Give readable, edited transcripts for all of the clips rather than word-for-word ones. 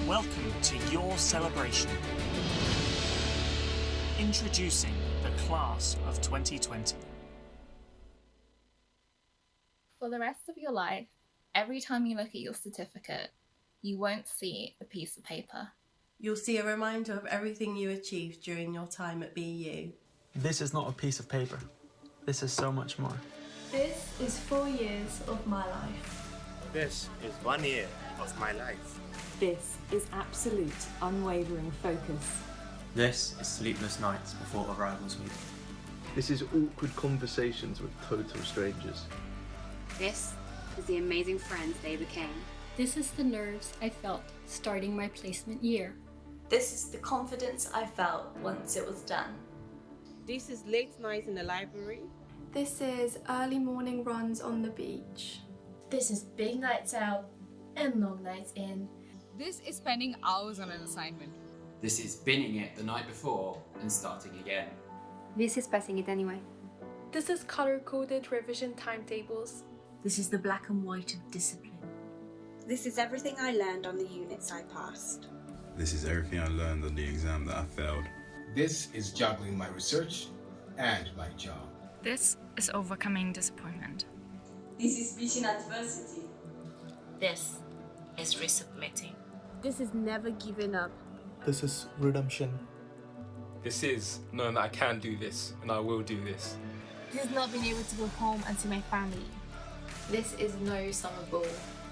Welcome to your celebration. Introducing the class of 2020. For the rest of your life, every time you look at your certificate, you won't see a piece of paper. You'll see a reminder of everything you achieved during your time at BU. This is not a piece of paper. This is so much more. This is 4 years of my life. This is 1 year of my life. This is absolute, unwavering focus. This is sleepless nights before arrivals week. This is awkward conversations with total strangers. This is the amazing friends they became. This is the nerves I felt starting my placement year. This is the confidence I felt once it was done. This is late nights in the library. This is early morning runs on the beach. This is big nights out and long nights in. This is spending hours on an assignment. This is binning it the night before and starting again. This is passing it anyway. This is color-coded revision timetables. This is the black and white of discipline. This is everything I learned on the units I passed. This is everything I learned on the exam that I failed. This is juggling my research and my job. This is overcoming disappointment. This is beating adversity. This is resubmitting. This is never giving up. This is redemption. This is knowing that I can do this and I will do this. This is not being able to go home and see my family. This is no summer ball.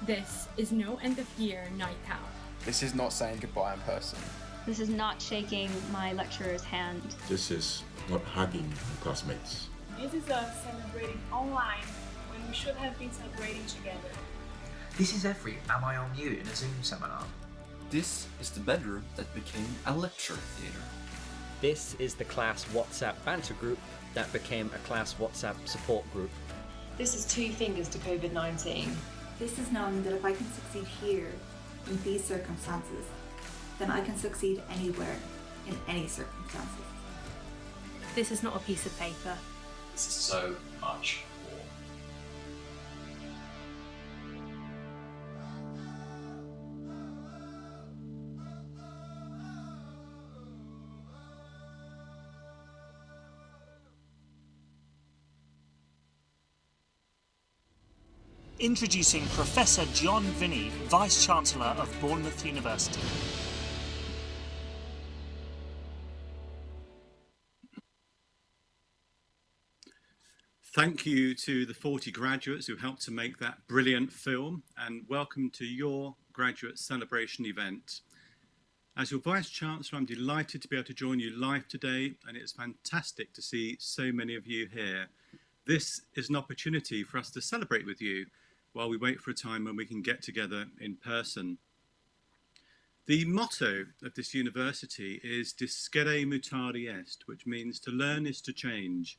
This is no end of year night out. This is not saying goodbye in person. This is not shaking my lecturer's hand. This is not hugging my classmates. This is us celebrating online when we should have been celebrating together. This is every Am I on Mute in a Zoom seminar. This is the bedroom that became a lecture theatre. This is the class WhatsApp banter group that became a class WhatsApp support group. This is two fingers to COVID-19. This is knowing that if I can succeed here, in these circumstances, then I can succeed anywhere, in any circumstances. This is not a piece of paper. This is so much more. Introducing Professor John Vinney, Vice-Chancellor of Bournemouth University. Thank you to the 40 graduates who helped to make that brilliant film, and welcome to your graduate celebration event. As your Vice-Chancellor, I'm delighted to be able to join you live today, and it's fantastic to see so many of you here. This is an opportunity for us to celebrate with you while we wait for a time when we can get together in person. The motto of this university is Discere mutari est, which means to learn is to change.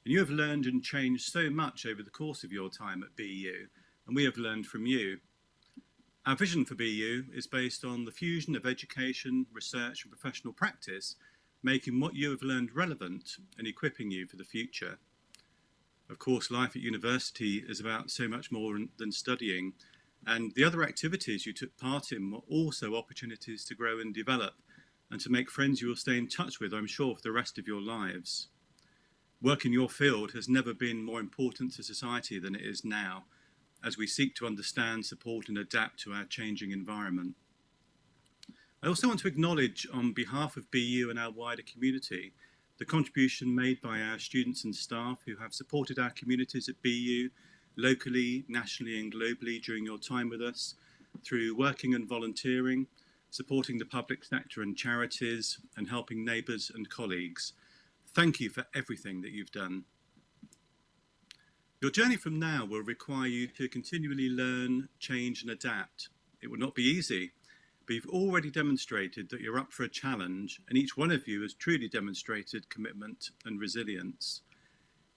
And you have learned and changed so much over the course of your time at BU, and we have learned from you. Our vision for BU is based on the fusion of education, research and professional practice, making what you have learned relevant and equipping you for the future. Of course, life at university is about so much more than studying, and the other activities you took part in were also opportunities to grow and develop and to make friends you will stay in touch with, I'm sure, for the rest of your lives. Work in your field has never been more important to society than it is now, as we seek to understand, support and adapt to our changing environment. I also want to acknowledge, on behalf of BU and our wider community, the contribution made by our students and staff who have supported our communities at BU, locally, nationally and globally during your time with us, through working and volunteering, supporting the public sector and charities, and helping neighbours and colleagues. Thank you for everything that you've done. Your journey from now will require you to continually learn, change and adapt. It will not be easy, but you've already demonstrated that you're up for a challenge, and each one of you has truly demonstrated commitment and resilience.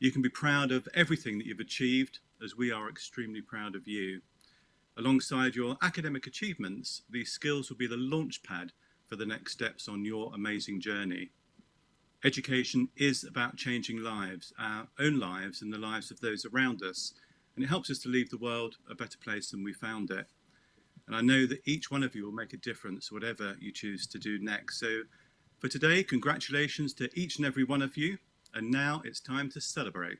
You can be proud of everything that you've achieved, as we are extremely proud of you. Alongside your academic achievements, these skills will be the launch pad for the next steps on your amazing journey. Education is about changing lives, our own lives and the lives of those around us, and it helps us to leave the world a better place than we found it. And I know that each one of you will make a difference, whatever you choose to do next. So for today, congratulations to each and every one of you. And now it's time to celebrate.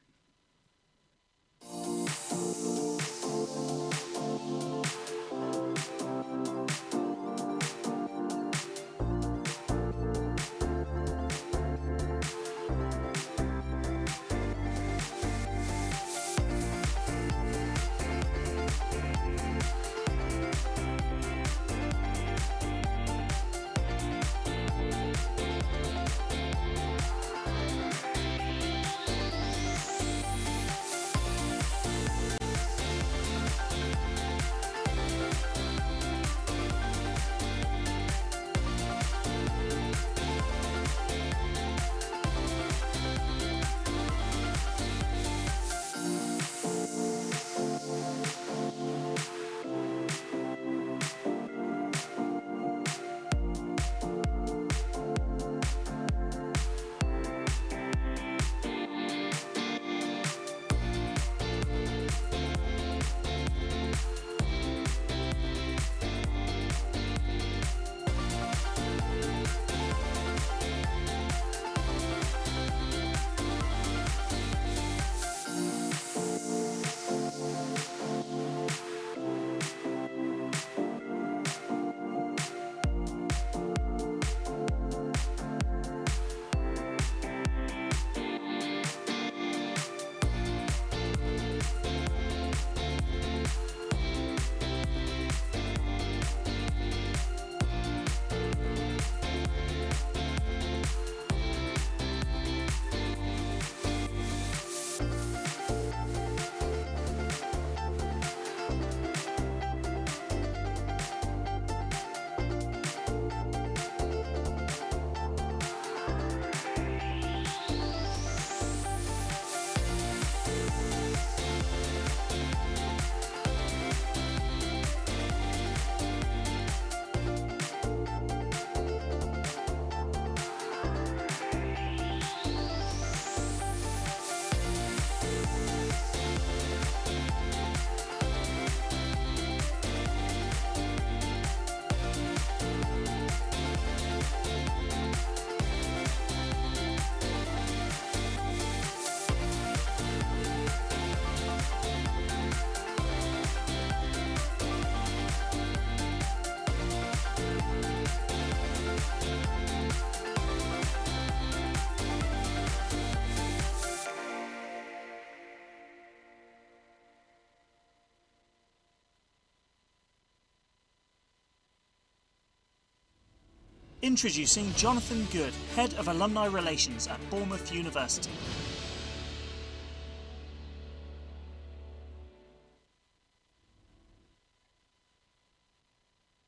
Introducing Jonathan Good, Head of Alumni Relations at Bournemouth University.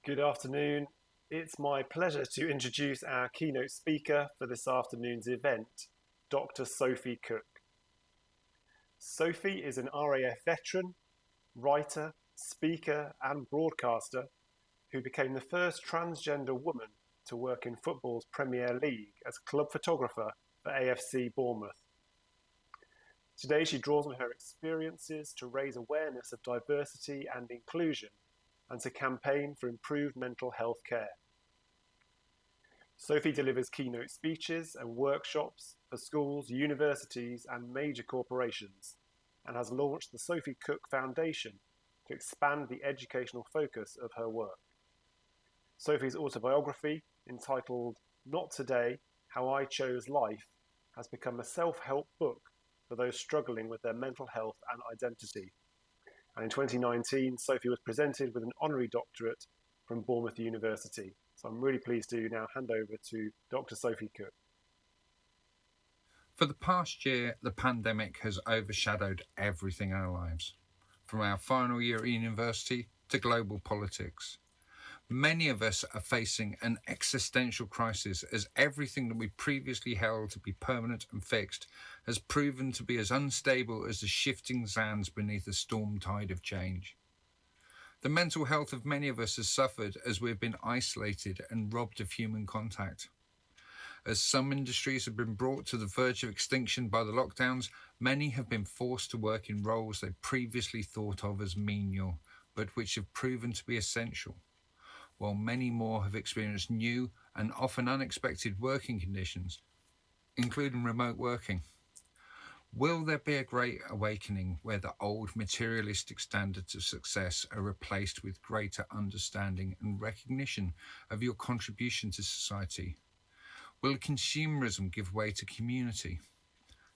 Good afternoon. It's my pleasure to introduce our keynote speaker for this afternoon's event, Dr Sophie Cook. Sophie is an RAF veteran, writer, speaker and broadcaster who became the first transgender woman to work in football's Premier League as club photographer for AFC Bournemouth. Today she draws on her experiences to raise awareness of diversity and inclusion and to campaign for improved mental health care. Sophie delivers keynote speeches and workshops for schools, universities and major corporations and has launched the Sophie Cook Foundation to expand the educational focus of her work. Sophie's autobiography, entitled Not Today, How I Chose Life, has become a self-help book for those struggling with their mental health and identity. And in 2019, Sophie was presented with an honorary doctorate from Bournemouth University. So I'm really pleased to now hand over to Dr. Sophie Cook. For the past year, the pandemic has overshadowed everything in our lives, from our final year at university to global politics. Many of us are facing an existential crisis as everything that we previously held to be permanent and fixed has proven to be as unstable as the shifting sands beneath a storm tide of change. The mental health of many of us has suffered as we've been isolated and robbed of human contact. As some industries have been brought to the verge of extinction by the lockdowns, many have been forced to work in roles they previously thought of as menial, but which have proven to be essential, while many more have experienced new and often unexpected working conditions, including remote working. Will there be a great awakening where the old materialistic standards of success are replaced with greater understanding and recognition of your contribution to society? Will consumerism give way to community?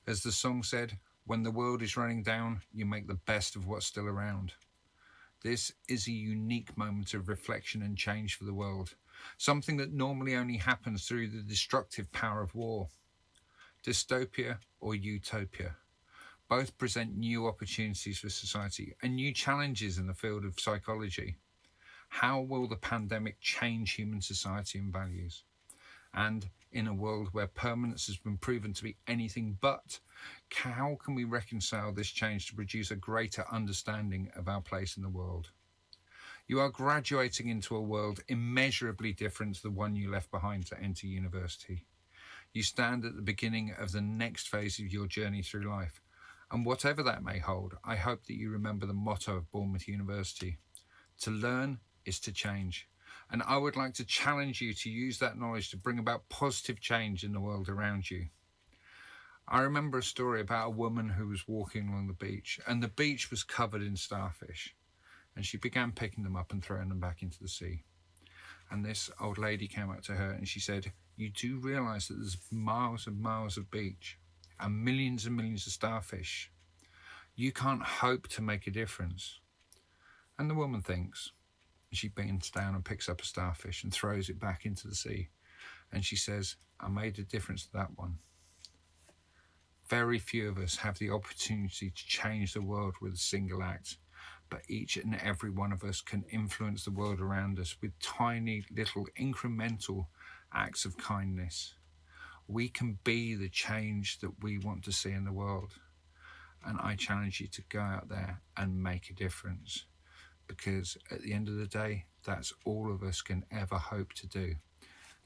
As the song said, when the world is running down, you make the best of what's still around. This is a unique moment of reflection and change for the world, something that normally only happens through the destructive power of war. Dystopia or utopia, both present new opportunities for society and new challenges in the field of psychology. How will the pandemic change human society and values? And in a world where permanence has been proven to be anything but, how can we reconcile this change to produce a greater understanding of our place in the world? You are graduating into a world immeasurably different to the one you left behind to enter university. You stand at the beginning of the next phase of your journey through life. And whatever that may hold, I hope that you remember the motto of Bournemouth University: to learn is to change. And I would like to challenge you to use that knowledge to bring about positive change in the world around you. I remember a story about a woman who was walking along the beach, and the beach was covered in starfish. And she began picking them up and throwing them back into the sea. And this old lady came up to her and she said, "You do realise that there's miles and miles of beach and millions of starfish. You can't hope to make a difference." And the woman thinks, and she bends down and picks up a starfish and throws it back into the sea. And she says, "I made a difference to that one." Very few of us have the opportunity to change the world with a single act, but each and every one of us can influence the world around us with tiny little incremental acts of kindness. We can be the change that we want to see in the world. And I challenge you to go out there and make a difference, because at the end of the day, that's all of us can ever hope to do.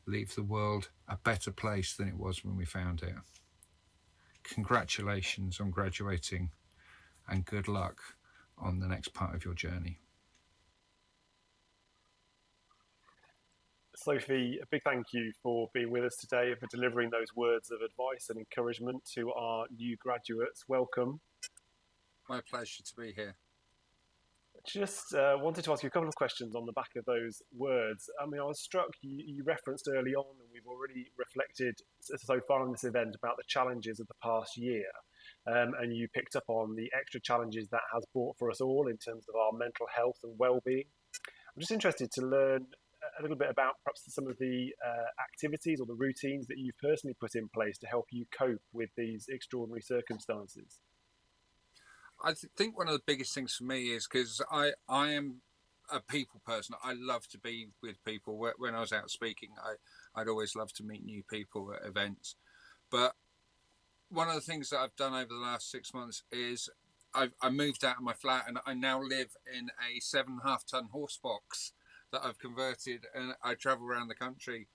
Leave the world a better place than it was when we found it. Congratulations on graduating, and good luck on the next part of your journey. Sophie, a big thank you for being with us today and for delivering those words of advice and encouragement to our new graduates. Welcome. My pleasure to be here. Just wanted to ask you a couple of questions on the back of those words. I mean, I was struck, you referenced early on, and we've already reflected so far in this event about the challenges of the past year. And you picked up on the extra challenges that has brought for us all in terms of our mental health and well-being. I'm just interested to learn a little bit about perhaps some of the activities or the routines that you've personally put in place to help you cope with these extraordinary circumstances. I think one of the biggest things for me is because I am a people person. I love to be with people. When I was out speaking, I'd always love to meet new people at events. But one of the things that I've done over the last 6 months is I moved out of my flat and I now live in a 7.5-ton horse box that I've converted, and I travel around the country.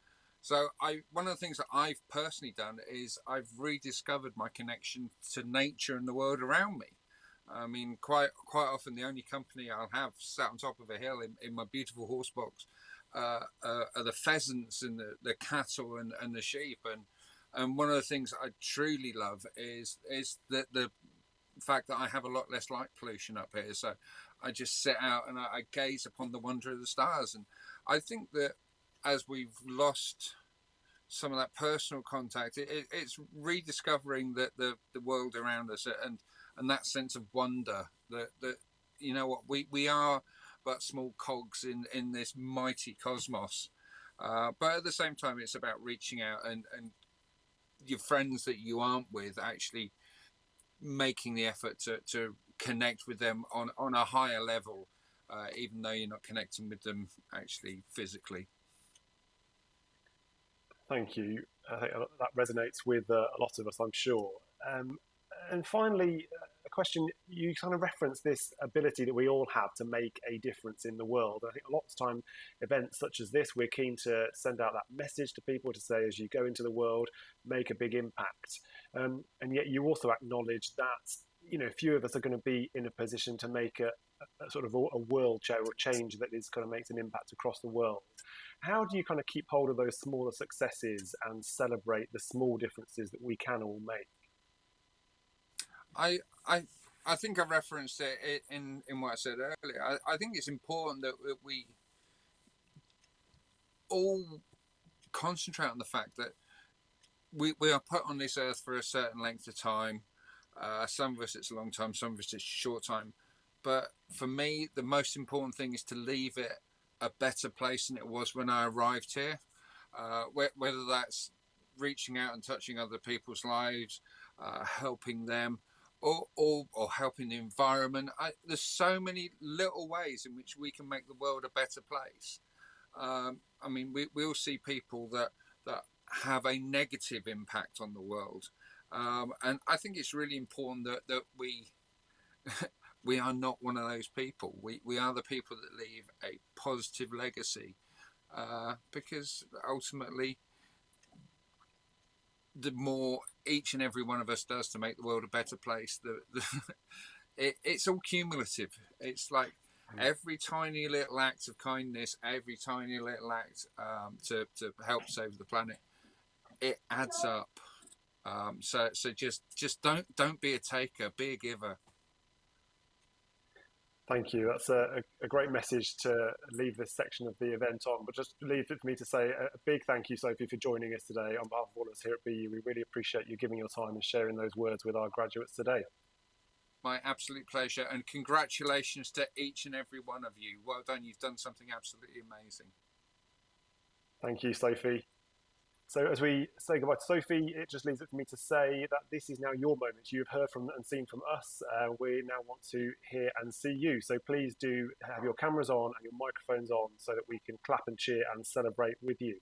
So one of the things that I've personally done is I've rediscovered my connection to nature and the world around me. I mean, quite often the only company I'll have sat on top of a hill in my beautiful horse box are the pheasants and the cattle and the sheep. And one of the things I truly love is the fact that I have a lot less light pollution up here. So I just sit out and I gaze upon the wonder of the stars. And I think that as we've lost some of that personal contact, it's rediscovering the world around us and that sense of wonder that you know what, we are but small cogs in this mighty cosmos. But at the same time, it's about reaching out and your friends that you aren't with, actually making the effort to connect with them on a higher level, even though you're not connecting with them actually physically. Thank you. I think that resonates with a lot of us, I'm sure. And finally, a question, you kind of referenced this ability that we all have to make a difference in the world. I think a lot of the time, events such as this, we're keen to send out that message to people to say, as you go into the world, make a big impact. And yet you also acknowledge that, you know, few of us are going to be in a position to make a a sort of a world change that is kind of makes an impact across the world. How do you kind of keep hold of those smaller successes and celebrate the small differences that we can all make? I think I referenced it in what I said earlier. I think it's important that we all concentrate on the fact that we are put on this earth for a certain length of time. Some of us it's a long time, some of us it's a short time. But for me, the most important thing is to leave it a better place than it was when I arrived here. Whether that's reaching out and touching other people's lives, helping them, or helping the environment. There's so many little ways in which we can make the world a better place. I mean, we all see people that have a negative impact on the world. And I think it's really important that we we are not one of those people. We are the people that leave a positive legacy, because ultimately, the more each and every one of us does to make the world a better place, it's all cumulative. It's like every tiny little act of kindness, every tiny little act to help save the planet, it adds up. So just don't be a taker, be a giver. Thank you. That's a great message to leave this section of the event on. But just leave it for me to say a big thank you, Sophie, for joining us today. On behalf of all of us here at BU, we really appreciate you giving your time and sharing those words with our graduates today. My absolute pleasure, and congratulations to each and every one of you. Well done. You've done something absolutely amazing. Thank you, Sophie. So as we say goodbye to Sophie, it just leaves it for me to say that this is now your moment. You've heard from and seen from us. We now want to hear and see you. So please do have your cameras on and your microphones on so that we can clap and cheer and celebrate with you.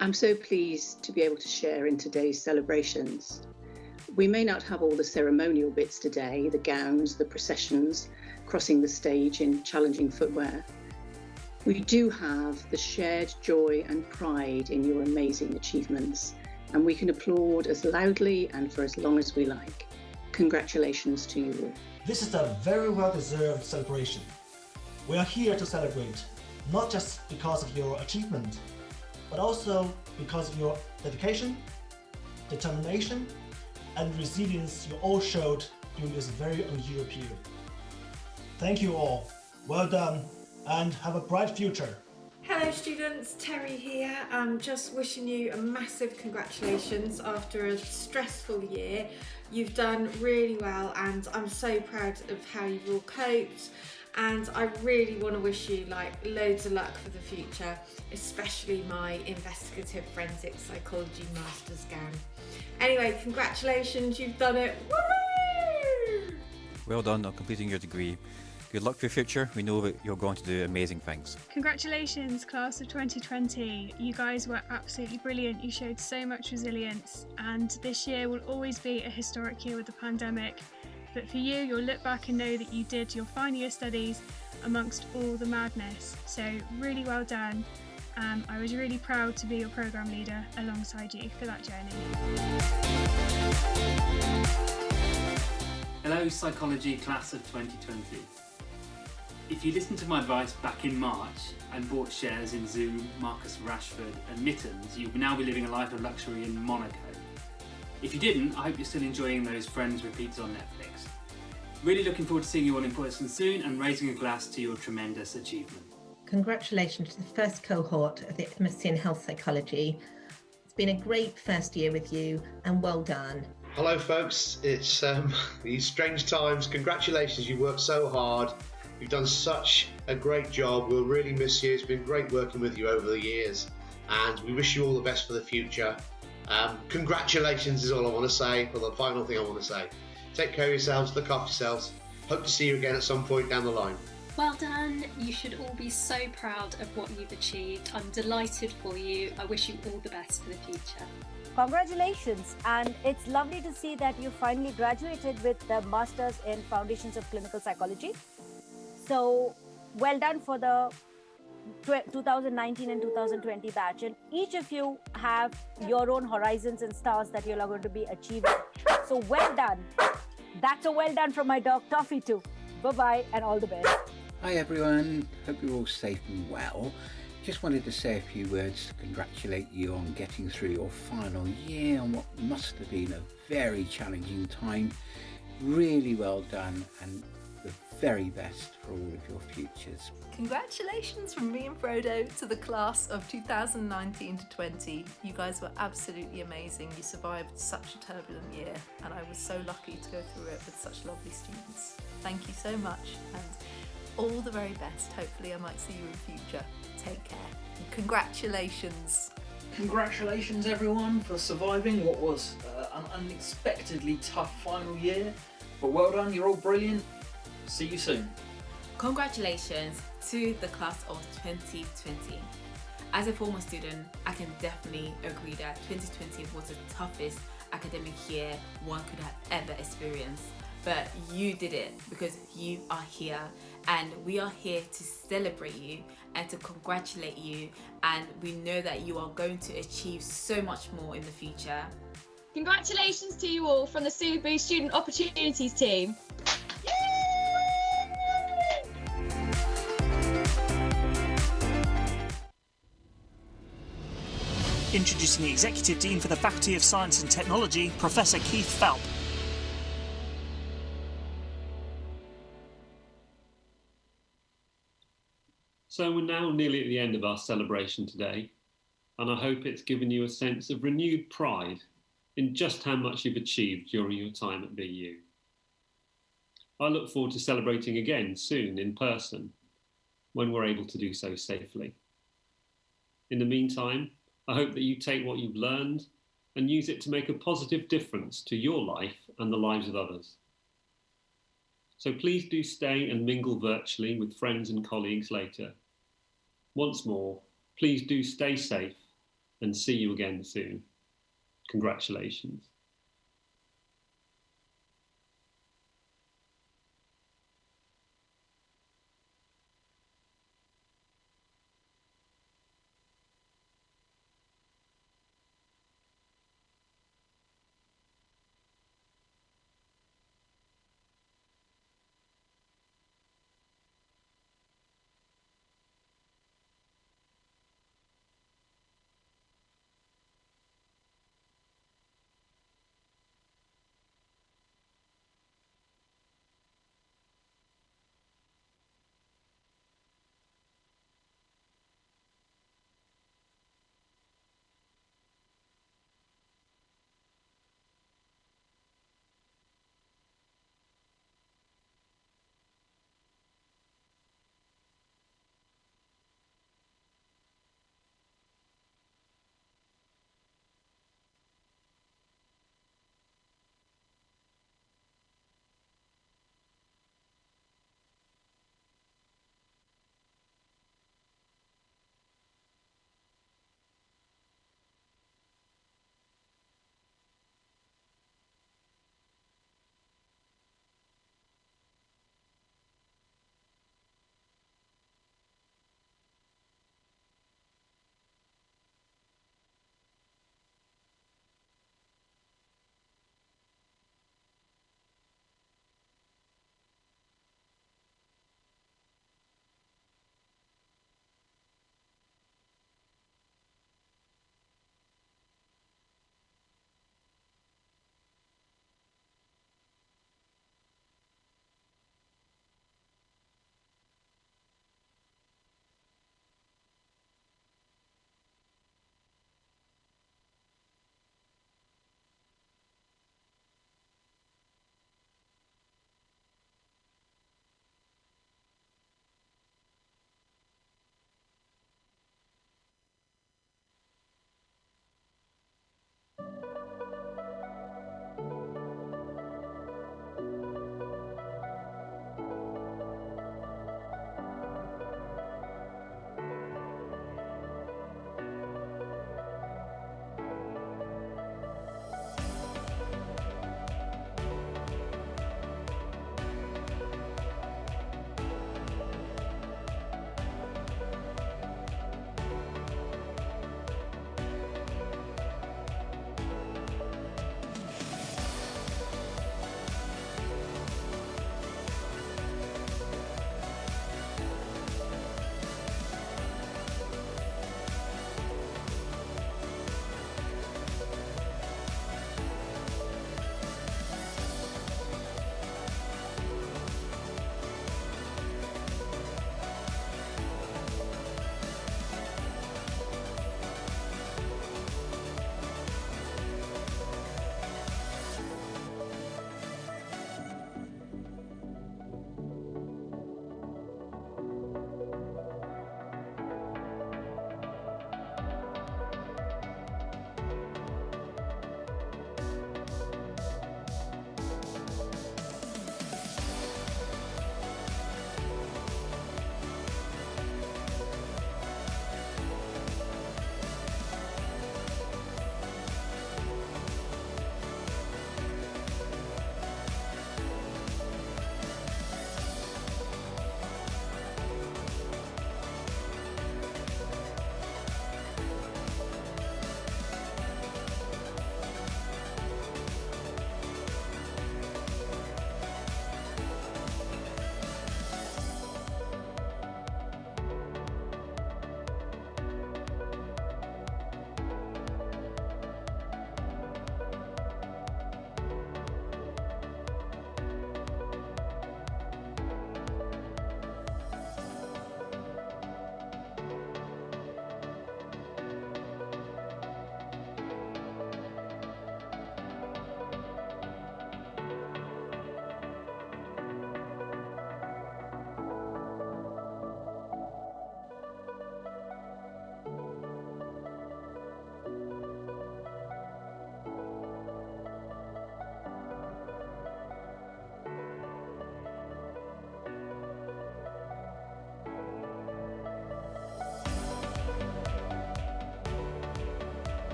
I'm so pleased to be able to share in today's celebrations. We may not have all the ceremonial bits today, the gowns, the processions, crossing the stage in challenging footwear. We do have the shared joy and pride in your amazing achievements, and we can applaud as loudly and for as long as we like. Congratulations to you all. This is a very well-deserved celebration. We are here to celebrate, not just because of your achievement, but also because of your dedication, determination, and resilience you all showed during this very unusual period. Thank you all. Well done, and have a bright future. Hello students, Terry here. I'm just wishing you a massive congratulations after a stressful year. You've done really well and I'm so proud of how you've all coped and I really want to wish you like loads of luck for the future, especially my investigative forensic psychology master's gown. Anyway, congratulations, you've done it. Woohoo! Well done on completing your degree. Good luck for your future. We know that you're going to do amazing things. Congratulations, class of 2020. You guys were absolutely brilliant. You showed so much resilience, and this year will always be a historic year with the pandemic. But for you, you'll look back and know that you did your final year studies amongst all the madness. So really well done. I was really proud to be your programme leader alongside you for that journey. Hello, Psychology class of 2020. If you listened to my advice back in March and bought shares in Zoom, Marcus Rashford and Mittens, you'll now be living a life of luxury in Monaco. If you didn't, I hope you're still enjoying those Friends repeats on Netflix. Really looking forward to seeing you all in person soon and raising a glass to your tremendous achievement. Congratulations to the first cohort of the Ithamaston Health Psychology. It's been a great first year with you, and well done. Hello folks, it's these strange times. Congratulations, you worked so hard. You've done such a great job. We'll really miss you. It's been great working with you over the years, and we wish you all the best for the future. Congratulations is all I want to say, or the final thing I want to say. Take care of yourselves, look after yourselves. Hope to see you again at some point down the line. Well done. You should all be so proud of what you've achieved. I'm delighted for you. I wish you all the best for the future. Congratulations, and it's lovely to see that you finally graduated with the Masters in Foundations of Clinical Psychology. So well done for the 2019 and 2020 batch, and each of you have your own horizons and stars that you're going to be achieving. So well done. That's a well done from my dog Toffee too. Bye-bye and all the best. Hi everyone, hope you're all safe and well. Just wanted to say a few words to congratulate you on getting through your final year on what must have been a very challenging time. Really well done, and the very best for all of your futures. Congratulations from me and Frodo to the class of 2019 to 20. You guys were absolutely amazing. You survived such a turbulent year, and I was so lucky to go through it with such lovely students. Thank you so much, and all the very best. Hopefully I might see you in future. Take care. And congratulations. Congratulations everyone for surviving what was an unexpectedly tough final year. But well done, you're all brilliant. See you soon. Congratulations to the class of 2020. As a former student, I can definitely agree that 2020 was the toughest academic year one could have ever experienced. But you did it because you are here, and we are here to celebrate you and to congratulate you, and we know that you are going to achieve so much more in the future. Congratulations to you all from the Subu Student Opportunities team. Introducing the Executive Dean for the Faculty of Science and Technology, Professor Keith Phelp. So we're now nearly at the end of our celebration today, and I hope it's given you a sense of renewed pride in just how much you've achieved during your time at BU. I look forward to celebrating again soon in person, when we're able to do so safely. In the meantime, I hope that you take what you've learned and use it to make a positive difference to your life and the lives of others. So please do stay and mingle virtually with friends and colleagues later. Once more, please do stay safe and see you again soon. Congratulations.